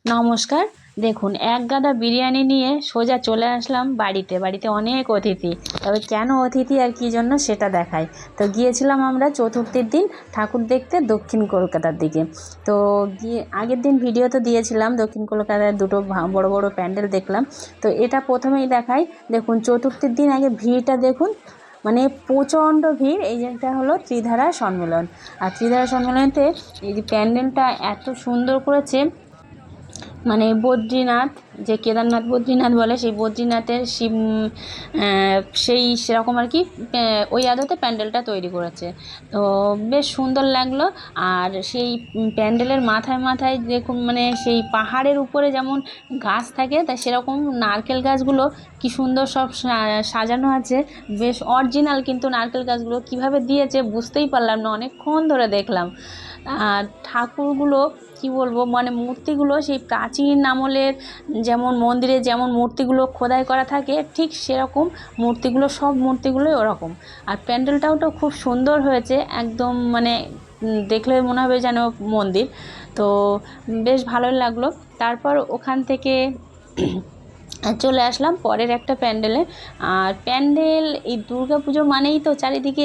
নমস্কার। দেখুন, এক গাদা বিরিয়ানি নিয়ে সোজা চলে আসলাম বাড়িতে। বাড়িতে অনেক অতিথি। তবে কেন অতিথি আর কী জন্য সেটা দেখাই। তো গিয়েছিলাম আমরা চতুর্থীর দিন ঠাকুর দেখতে দক্ষিণ কলকাতার দিকে। তো গিয়ে আগের দিন ভিডিও তো দিয়েছিলাম, দক্ষিণ কলকাতায় দুটো বড় বড় প্যান্ডেল দেখলাম। তো এটা প্রথমেই দেখাই। দেখুন, চতুর্থীর দিন আগে ভিড়টা দেখুন, মানে প্রচণ্ড ভিড়। এই যেটা হলো ত্রিধারা সম্মেলন। আর ত্রিধারা সম্মেলনতে এই যে প্যান্ডেলটা এত সুন্দর করেছে, মানে বদ্রীনাথ, যে কেদারনাথ বদ্রীনাথ বলে, সেই বদ্রীনাথের শিব সেই সেরকম আর কি ওই আদতে প্যান্ডেলটা তৈরি করেছে। তো বেশ সুন্দর লাগলো। আর সেই প্যান্ডেলের মাথায় মাথায় দেখুন, মানে সেই পাহাড়ের উপরে যেমন গাছ থাকে, তাই সেরকম নারকেল গাছগুলো কি সুন্দর সব সাজানো আছে। বেশ অরিজিনাল, কিন্তু নারকেল গাছগুলো কিভাবে দিয়েছে বুঝতেই পারলাম না, অনেকক্ষণ ধরে দেখলাম। আর ঠাকুরগুলো কি বলবো, মানে মূর্তিগুলো সেই প্রাচীন আমলের, যেমন মন্দিরে যেমন মূর্তিগুলো খোদাই করা থাকে ঠিক সেরকম মূর্তিগুলো, সব মূর্তিগুলোই ওরকম। আর প্যান্ডেলটাও তো খুব সুন্দর হয়েছে, একদম মানে দেখলে মনে হবে যেন মন্দির। তো বেশ ভালোই লাগলো। তারপর ওখান থেকে চলে আসলাম পরের একটা প্যান্ডেলে। আর প্যান্ডেল, এই দুর্গা পুজো মানেই তো চারিদিকে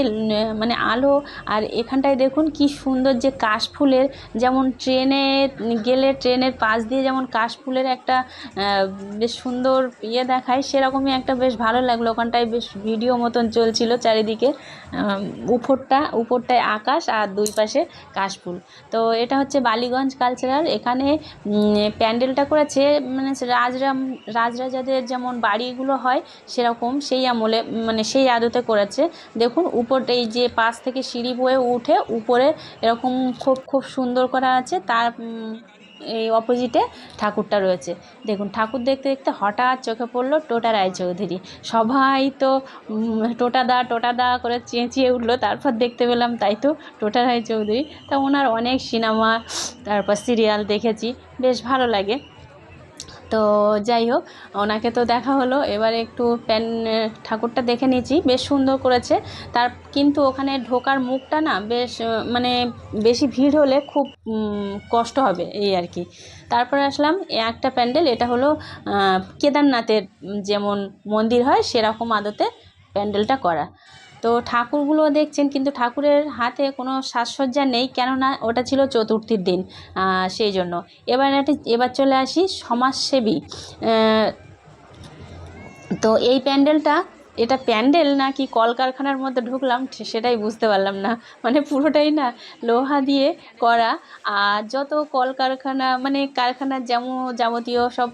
মানে আলো। আর এখানটায় দেখুন কি সুন্দর, যে কাশফুলের, যেমন ট্রেনে গেলে ট্রেনের পাশ দিয়ে যেমন কাশফুলের একটা বেশ সুন্দর দেখায়, সেরকমই একটা বেশ ভালো লাগলো। ওখানটায় বেশ ভিডিও মতন চলছিল চারিদিকে। উপরটায় আকাশ আর দুই পাশে কাশফুল। তো এটা হচ্ছে বালিগঞ্জ কালচারাল। এখানে প্যান্ডেলটা করেছে মানে রাজরাজাদের যেমন বাড়িগুলো হয় সেরকম, সেই আমলে মানে সেই আদতে করেছে। দেখুন উপরটা, এই যে পাশ থেকে সিঁড়ি বয়ে উঠে উপরে এরকম খুব খুব সুন্দর করা আছে। তার এই অপোজিটে ঠাকুরটা রয়েছে। দেখুন, ঠাকুর দেখতে দেখতে হঠাৎ চোখে পড়লো টোটা রায়চৌধুরী। সবাই তো টোটাদা করে চেঁচিয়ে উঠলো। তারপর দেখতে পেলাম তাই তো টোটা রায়চৌধুরী। তা ওনার অনেক সিনেমা, তারপর সিরিয়াল দেখেছি, বেশ ভালো লাগে। তো যাই হোক, ওনাকে তো দেখা হলো। এবার একটু ঠাকুরটা দেখে নিয়েছি, বেশ সুন্দর করেছে। তার কিন্তু ওখানে ঢোকার মুখটা না বেশ মানে বেশি ভিড় হলে খুব কষ্ট হবে এই আর কি। তারপরে আসলাম একটা প্যান্ডেল, এটা হলো কেদারনাথের যেমন মন্দির হয় সেরকম আদতে প্যান্ডেলটা করা। তো ঠাকুরগুলো দেখছেন, কিন্তু ঠাকুরের হাতে কোনো সাজসজ্জা নেই, কেননা ওটা ছিল চতুর্থীর দিন, সেই জন্য। এবার চলে আসি সমাজসেবী। তো এই প্যান্ডেলটা, এটা প্যান্ডেল নাকি কলকারখানার মধ্যে ঢুকলাম সেটাই বুঝতে পারলাম না। মানে পুরোটাই না লোহা দিয়ে করা। আর যত কলকারখানা মানে কারখানার যেমন যাবতীয় সব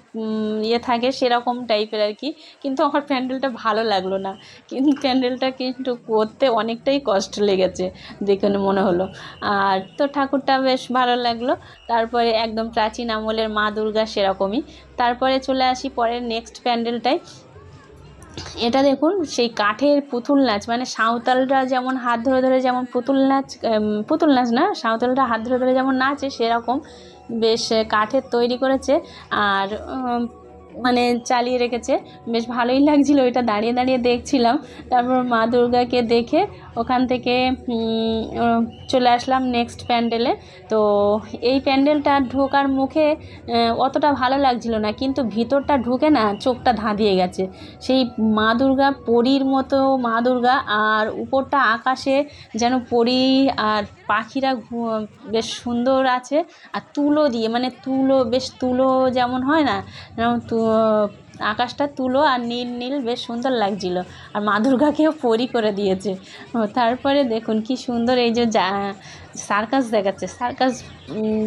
থাকে সেরকম টাইপের আর কি। কিন্তু আমার প্যান্ডেলটা ভালো লাগলো না, কিন্তু প্যান্ডেলটা কিন্তু করতে অনেকটাই কষ্ট লেগেছে দেখে মনে হলো। আর তো ঠাকুরটা বেশ ভালো লাগলো। তারপরে একদম প্রাচীন আমলের মা দুর্গা সেরকমই। তারপরে চলে আসি পরের নেক্সট প্যান্ডেলটায়। এটা দেখুন, সেই কাঠের পুতুল নাচ, মানে সাঁওতালরা যেমন হাত ধরে ধরে যেমন পুতুল নাচ না, সাঁওতালরা হাত ধরে ধরে যেমন নাচে সেরকম বেশ কাঠের তৈরি করেছে। আর মানে চালিয়ে রেখেছে, বেশ ভালোই লাগছিল। ওইটা দাঁড়িয়ে দাঁড়িয়ে দেখছিলাম। তারপর মা দুর্গাকে দেখে ওখান থেকে চলে আসলাম নেক্সট প্যান্ডেলে। তো এই প্যান্ডেলটা ঢোকার মুখে অতটা ভালো লাগছিল না, কিন্তু ভিতরটা ঢুকে না চোখটা ধাঁধিয়ে গেছে। সেই মা দুর্গা পরীর মতো মা দুর্গা, আর উপরটা আকাশে যেন পরী আর পাখিরা বেশ সুন্দর আছে। আর তুলো দিয়ে, মানে বেশ তুলো যেমন হয় না, আকাশটা তুলো আর নীল নীল বেশ সুন্দর লাগছিল। আর মা দুর্গাকেও পরী করে দিয়েছে। তারপরে দেখুন কি সুন্দর, এই যে সার্কাস দেখাচ্ছে, সার্কাস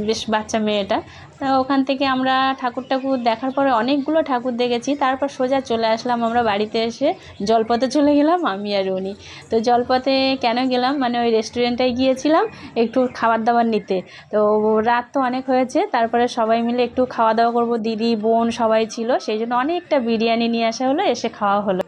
বেশ বাচ্চা মেয়েটা। তা ওখান থেকে আমরা ঠাকুর দেখার পরে অনেকগুলো ঠাকুর দেখেছি। তারপর সোজা চলে আসলাম আমরা বাড়িতে। এসে জলপথে চলে গেলাম আমি আর উনি। তো জলপথে কেন গেলাম, মানে ওই রেস্টুরেন্টটায় গিয়েছিলাম একটু খাবার দাবার নিতে। তো রাত তো অনেক হয়েছে, তারপরে সবাই মিলে একটু খাওয়া দাওয়া করবো, দিদি বোন সবাই ছিল, সেই জন্য অনেকটা বিরিয়ানি নিয়ে আসা হলো, এসে খাওয়া হলো।